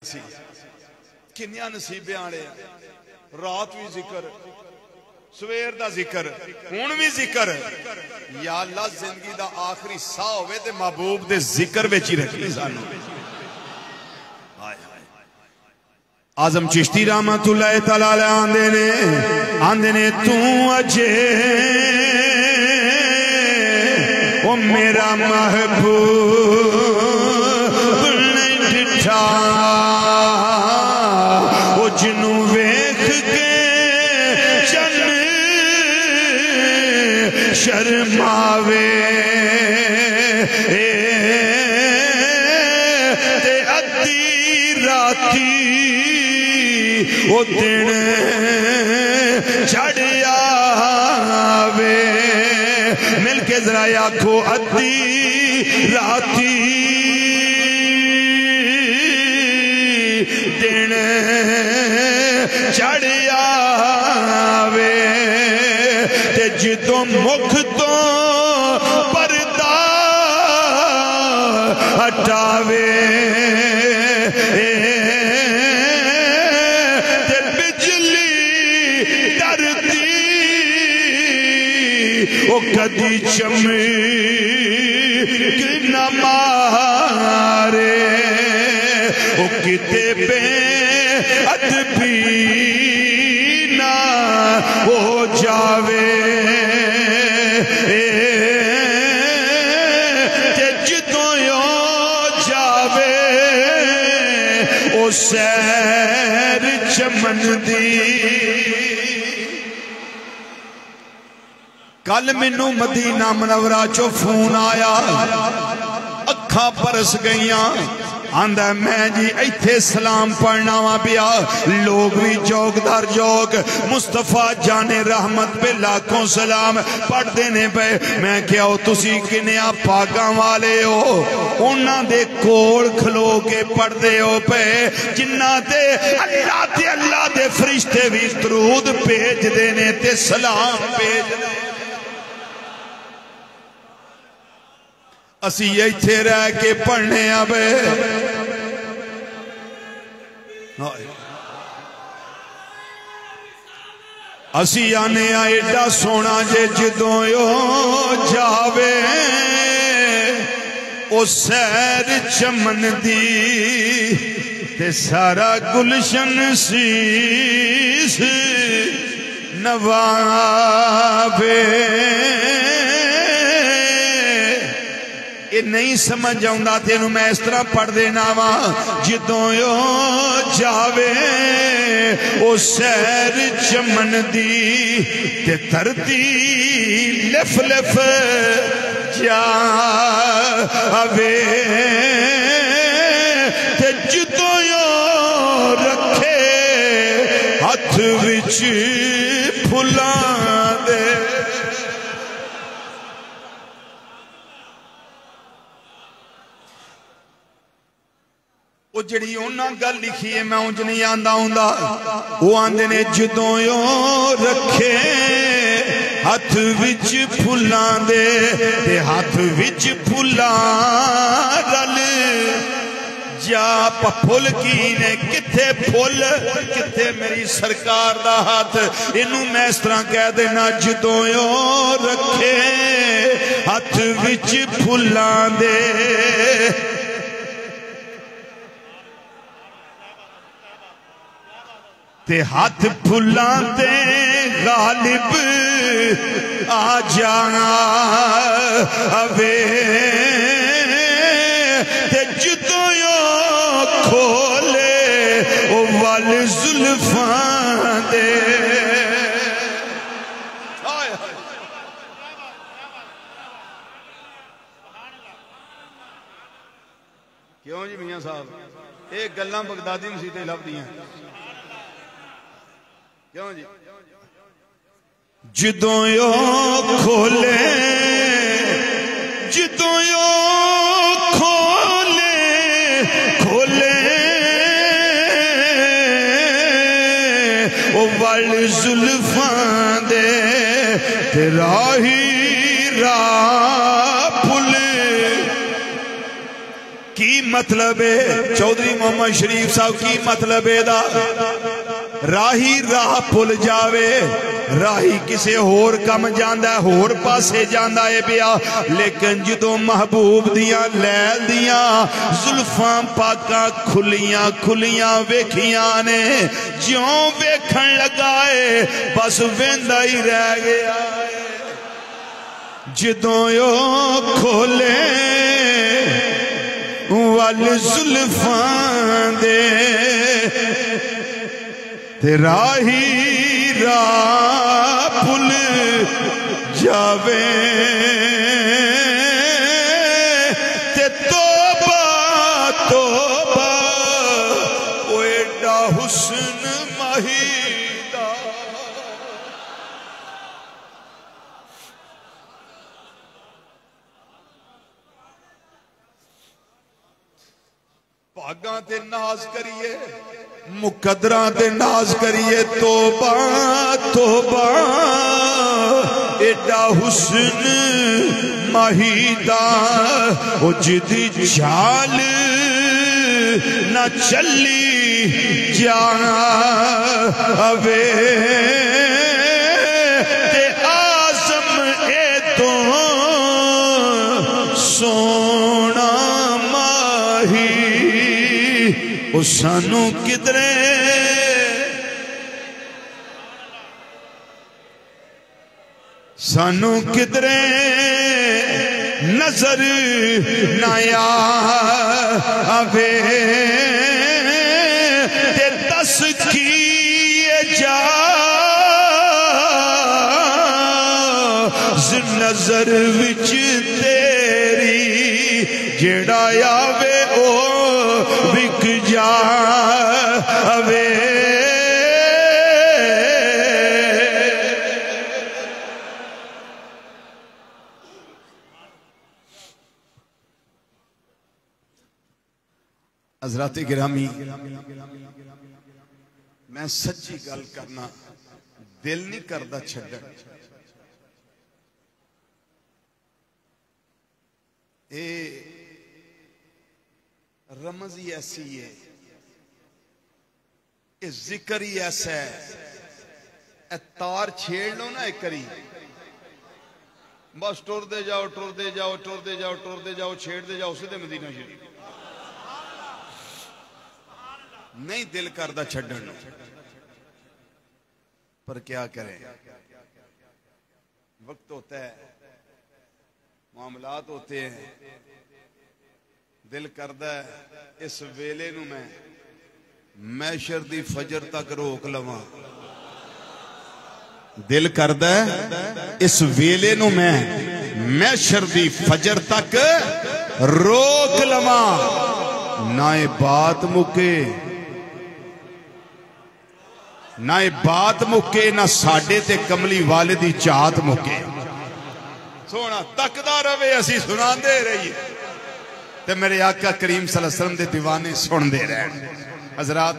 किन्नियां नसीबे आने रात भी जिक्र सवेर दा जिक्र हुण भी जिक्र या अल्लाह जिंदगी दा आखिरी साह होवे ते महबूब दे जिक्र विच ही रखी सानू। आजम चिश्ती रहमतुल्लाह तआला अलैह आंदे ने तू अजे ओ मेरा महबूब नहीं डिठा ओ जिनू वेख के चन शर्मावे ते अद्धी राती ओ दिन चढ़ आवे। मिल के जरा आखो अद्धी राती दिन चढ़ आवे ते जिदों मुख तो पर्दा हटावे ते बिजली डरती ओ कदी चमक न मारे ओ किते पे अदबी ना हो जावे ते जिदों जावे ओ सैर चमन दी। कल मैनू मदीना मुनव्वरा चो फोन आया अखा परस गईयां आंदा मैं जी इत्थे सलाम पढ़ना वा पिया लोग भी चौकदार चौक मुस्तफा जाने रहमत पे लाखों सलाम पढ़ते ने पे। मैं क्या तुसी किन्निया भागा वाले हो उन्हां दे कोल खलो के पढ़ते हो पे जिन्ना ते अल्लाह दे फरिश्ते भी दरूद भेजदे ने ते सलाम भेजदे। असी इत्थे रह के पढ़ने आवे असी आने एडा सोना जे जदों जावे ओ सैर चमन दी ते सारा गुलशन सीस नवावे। ये नहीं समझ आउंदा तेनू मैं इस तरह पढ़ देना वा जिदों जावे ओ सैर चमन दी ते धरती लिफ लिफ जावे ते जिदों रखे हथ विच फुलां दे। वो जड़ी उन्हां गल लिखी है मैं उंज नहीं आंदा हुंदा वो आंदे ने जदों रखे हथ विच फुलां दे ते हथ विच फुलां रल जा फुल की ने किथे फुल किथे मेरी सरकार दा हाथ। इनू मैं इस तरह कह देना जदों रखे हथ विच फुलां दे ते हाथ फुलां दे गालिब आ जावे ते जदों खोले ओ वल जुल्फां दे। क्यों जी मियां साहब ये गल्लां बगदादी मसीते लभदियां क्यों जी जदों खोले जदों खोले खोले ओ वल जुल्फां दे ते राही राह फुल की मतलब है चौधरी मोहम्मद शरीफ साहब की मतलब है राही राह भुल जावे राही किसे होर कम जांदा होर पासे जांदा है पिया लेकिन जदों महबूब दियां लैल दियां जुल्फां पाकां खुलियां खुलियां वेखियां ने ज्यों वेखण लगा है बस वेंदा ही रह गया जदों ओ खोले वल जुल्फां दे ते राही राह भुल जावे ते तौबा तौबा ओ एडा हुस्न माहीदा भागां ते नाज करिए मुकदरा ते नाज करिए तौबा तौबा एडा हुस्न माहीदा ओ जिदी चाल ना चली जावे ते आज़म ए तो सोना माही ओ सानू किधरे सानू किधरे नजर ना आवे ते दस किए जा नजर विच तेरी जेड़ा आवे ओ विक जावे हज़रात गिरामी मैं सच्ची गल करना दिल नहीं करता छड्डण ए रमज ही ऐसी है ये जिक्र ही ऐसा है ए तार छेड़ लो ना एक करी बस टुरदे जाओ टुरदे जाओ टुरदे जाओ टुरदे जाओ छेड़ते जाओ सीधे मदीना शरीफ नहीं दिल करता छड्डण पर क्या करें वक्त होता है मामलात होते हैं दिल करदा है इस वेले नूं मैं मैशर दी फजर तक रोक लवां दिल करदा है इस वेले नूं मैं मैशर दी फजर तक रोक लवां ना ये बात मुके ना ये बात मुके ना साडे ते कमली वाले दी चाहत मुके सोना तकदा रवे असी सुनांदे रहिए ते मेरे आका करीम सल्लल्लाहु अलैहि वसल्लम दे दीवाने सुनदे रहन हज़रात